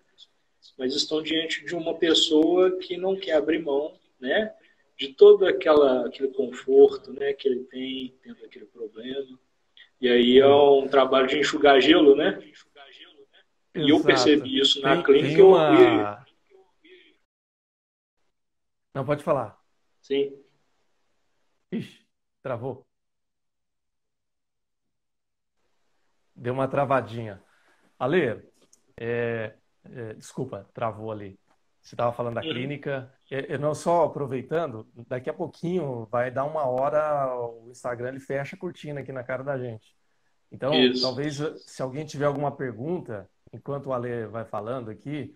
B: mas estão diante de uma pessoa que não quer abrir mão, né, de todo aquele conforto, né, que ele tem tendo aquele problema. E aí é um trabalho de enxugar gelo, né? E eu
A: Exato.
B: percebi isso na
A: Tem
B: clínica, eu fui,
A: uma. Não, pode falar.
B: sim,
A: Ixi, travou. Deu uma travadinha. Ale, desculpa, travou ali. Você estava falando da
B: Uhum.
A: clínica. Eu não só aproveitando, daqui a pouquinho vai dar uma hora, o Instagram ele fecha a cortina aqui na cara da gente. Então,
B: Isso.
A: talvez se alguém tiver alguma pergunta, enquanto o Ale vai falando aqui,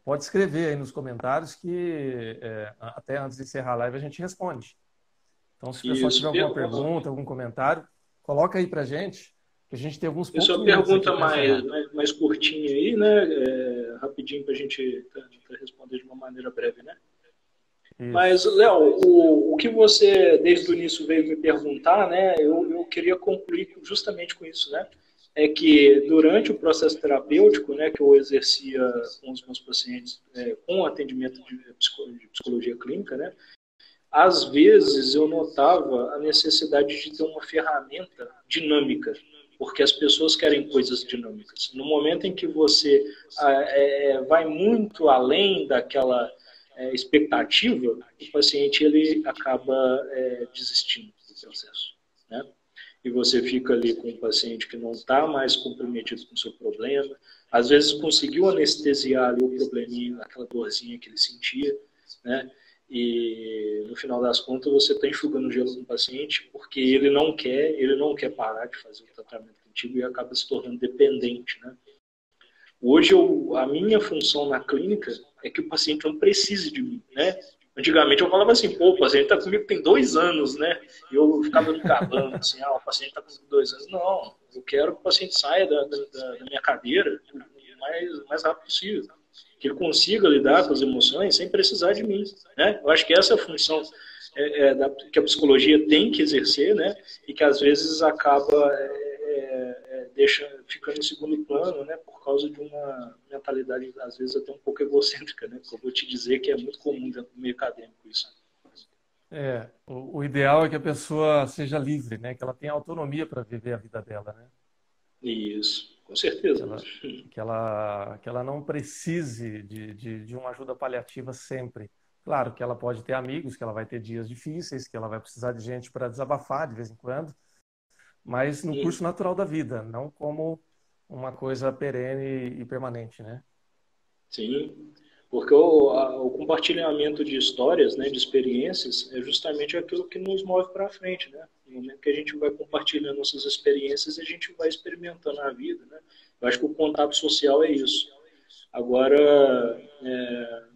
A: pode escrever aí nos comentários que até antes de encerrar a live a gente responde. Então, se o pessoal tiver
B: Isso.
A: alguma pergunta, algum comentário, coloca aí pra gente, que a gente tem alguns
B: Isso é
A: poucos
B: uma
A: minutos aqui
B: pergunta
A: para encerrar.
B: mais curtinha aí, né? Rapidinho para a gente responder de uma maneira breve, né? Mas,
A: Isso.
B: Léo, o que você desde o início veio me perguntar, né? Eu queria concluir justamente com isso, né? É que durante o processo terapêutico, né, que eu exercia com os meus pacientes, com atendimento de psicologia clínica, né? Às vezes eu notava a necessidade de ter uma ferramenta dinâmica, porque as pessoas querem coisas dinâmicas. No momento em que você vai muito além daquela expectativa, o paciente ele acaba desistindo do processo, né? E você fica ali com um paciente que não está mais comprometido com o seu problema, às vezes conseguiu anestesiar ali o probleminha, aquela dorzinha que ele sentia, né? E no final das contas você está enxugando gelo com o paciente porque ele não quer parar de fazer o tratamento contigo e acaba se tornando dependente, né? Hoje a minha função na clínica é que o paciente não precise de mim, né? Antigamente eu falava assim, pô, o paciente está comigo tem 2 anos, né? E eu ficava me gabando, assim, o paciente está comigo 2 anos. Não, eu quero que o paciente saia da minha cadeira o mais rápido possível. Que ele consiga lidar com as emoções sem precisar de mim, né? Eu acho que essa é a função que a psicologia tem que exercer, né? E que às vezes acaba ficando em segundo plano, né? Por causa de uma mentalidade às vezes até um pouco egocêntrica, né? Que eu vou te dizer que é muito comum dentro do meio acadêmico isso.
A: O ideal é que a pessoa seja livre, né? Que ela tenha autonomia para viver a vida dela, né?
B: Isso, com
A: Que
B: certeza.
A: ela, que ela não precise de uma ajuda paliativa sempre. Claro que ela pode ter amigos, que ela vai ter dias difíceis, que ela vai precisar de gente para desabafar de vez em quando, mas no curso natural da vida, não como uma coisa perene e permanente, né?
B: Sim, porque o compartilhamento de histórias, né, de experiências, é justamente aquilo que nos move para frente, né? No momento que a gente vai compartilhando nossas experiências, a gente vai experimentando a vida, né? Eu acho que o contato social é isso. Agora,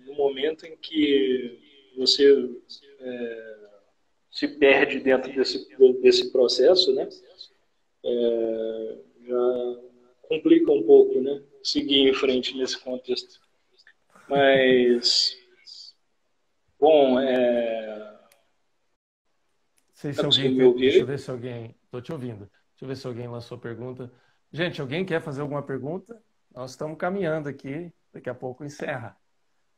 B: no momento em que você se perde dentro desse processo, né, já complica um pouco, né? Seguir em frente nesse contexto. Mas, bom,
A: Sei
B: tá
A: se alguém
B: conseguindo me
A: tem.
B: ouvir
A: Deixa eu
B: aí?
A: ver se alguém. Estou te ouvindo. Deixa eu ver se alguém lançou pergunta. Gente, alguém quer fazer alguma pergunta? Nós estamos caminhando aqui. Daqui a pouco encerra.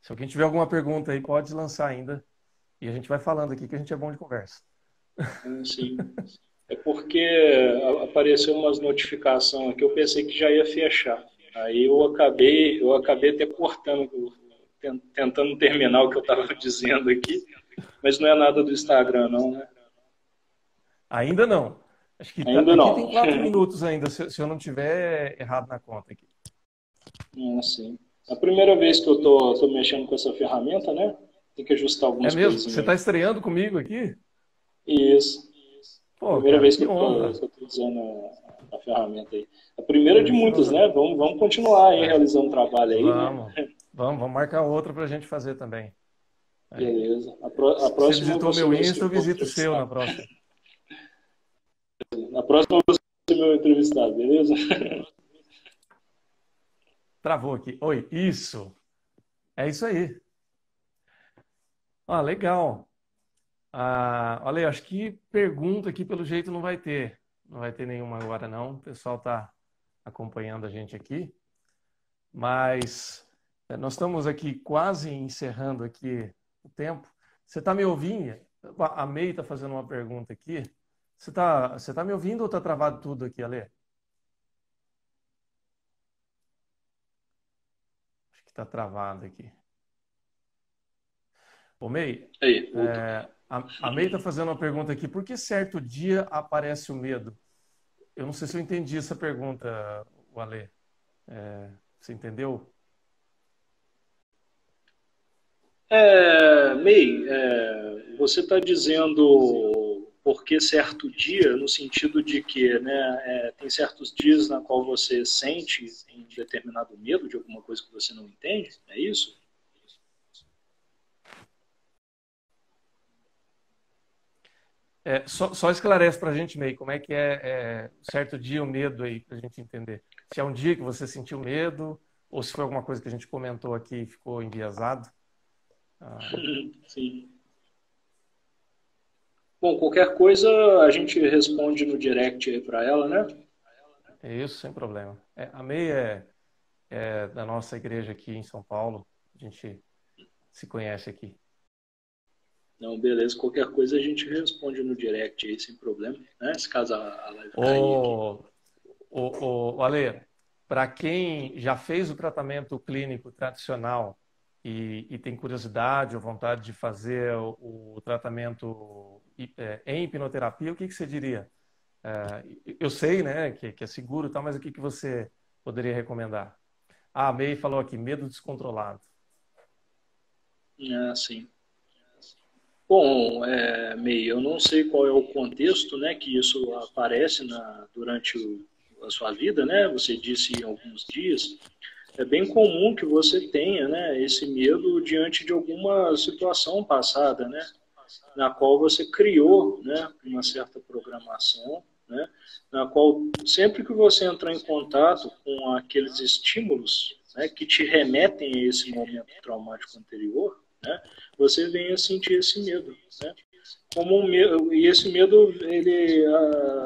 A: Se alguém tiver alguma pergunta aí, pode lançar ainda. E a gente vai falando aqui que a gente é bom de conversa.
B: Sim. É porque apareceu umas notificações aqui, eu pensei que já ia fechar. Aí eu acabei até cortando, tentando terminar o que eu estava dizendo aqui, mas não é nada do Instagram, não, né?
A: Ainda não. Acho que
B: Ainda
A: aqui tem
B: não.
A: 4 minutos ainda, se eu não tiver errado na conta aqui.
B: Sim. A primeira vez que eu tô mexendo com essa ferramenta, né? Tem que ajustar
A: É
B: algumas
A: mesmo? Você
B: coisinhas
A: está
B: aí.
A: estreando comigo aqui?
B: Isso.
A: Pô,
B: Primeira
A: cara,
B: vez
A: que honra.
B: que eu tô usando a ferramenta aí. A primeira de
A: Deixa
B: muitas,
A: nós.
B: né? Vamos continuar aí
A: É,
B: realizando trabalho aí, né?
A: vamos marcar outra para a gente fazer também. Aí.
B: Beleza. A
A: Você
B: próxima
A: visitou
B: você
A: meu
B: vai ser
A: Insta, eu
B: o meu
A: visito o seu na
B: entrevistado.
A: próxima.
B: Na próxima você vai ser meu entrevistado, beleza?
A: Travou aqui. Oi, isso. É isso aí. Ah, legal. Olha, acho que pergunta aqui pelo jeito não vai ter. Não vai ter nenhuma agora, não. O pessoal está acompanhando a gente aqui. Mas nós estamos aqui quase encerrando aqui o tempo. Você está me ouvindo? A May está fazendo uma pergunta aqui. Você tá me ouvindo ou está travado tudo aqui, Ale? Acho que está travado aqui. Ô, May,
B: Aí, voltou.
A: a May está fazendo uma pergunta aqui. Por que certo dia aparece o medo? Eu não sei se eu entendi essa pergunta, o Ale. Você entendeu?
B: May, você está dizendo por que certo dia, no sentido de que, né, tem certos dias na qual você sente um determinado medo de alguma coisa que você não entende? É isso?
A: Só esclarece para a gente, May, como é que certo dia o medo aí, para a gente entender. Se é um dia que você sentiu medo, ou se foi alguma coisa que a gente comentou aqui e ficou enviesado.
B: Sim. Bom, qualquer coisa a gente responde no direct aí para ela, né?
A: É isso, sem problema. A May é da nossa igreja aqui em São Paulo. A gente se conhece aqui.
B: Não, beleza. Qualquer coisa a gente responde no direct aí, sem problema, né? Se caso a live cair aqui.
A: Ale, para quem já fez o tratamento clínico tradicional e tem curiosidade ou vontade de fazer o tratamento em hipnoterapia, o que você diria? Eu sei, né, que é seguro e tal, mas o que você poderia recomendar? A May falou aqui, medo descontrolado.
B: Sim. Bom, May, eu não sei qual é o contexto, né, que isso aparece durante a sua vida, né? Você disse em alguns dias. É bem comum que você tenha, né, esse medo diante de alguma situação passada, né, na qual você criou, né, uma certa programação, né, na qual sempre que você entrar em contato com aqueles estímulos, né, que te remetem a esse momento traumático anterior, né, você vem a sentir esse medo, né? Como um medo, e esse medo ele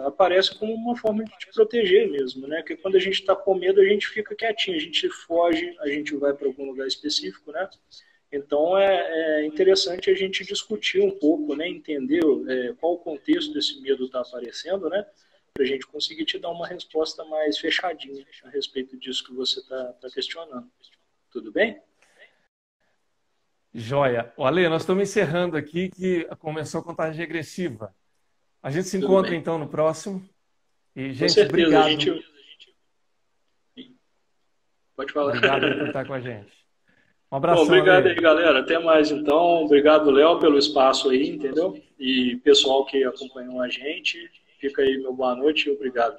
B: aparece como uma forma de te proteger mesmo, né? Porque quando a gente está com medo a gente fica quietinho, a gente foge, a gente vai para algum lugar específico, né? Então é interessante a gente discutir um pouco, né? Entender qual o contexto desse medo está aparecendo, né? Para a gente conseguir te dar uma resposta mais fechadinha a respeito disso que você está questionando. Tudo bem?
A: Joia. Ale, nós estamos encerrando aqui que começou a contagem regressiva. A gente se
B: Tudo
A: encontra
B: bem.
A: então no próximo. E,
B: Com
A: gente,
B: certeza.
A: obrigado.
B: Pode falar.
A: Obrigado aí por estar com a gente. Um
B: Bom,
A: abração,
B: obrigado aí,
A: Ale.
B: galera. Até mais, então. Obrigado, Léo, pelo espaço aí, entendeu? E pessoal que acompanhou a gente. Fica aí meu boa noite e obrigado.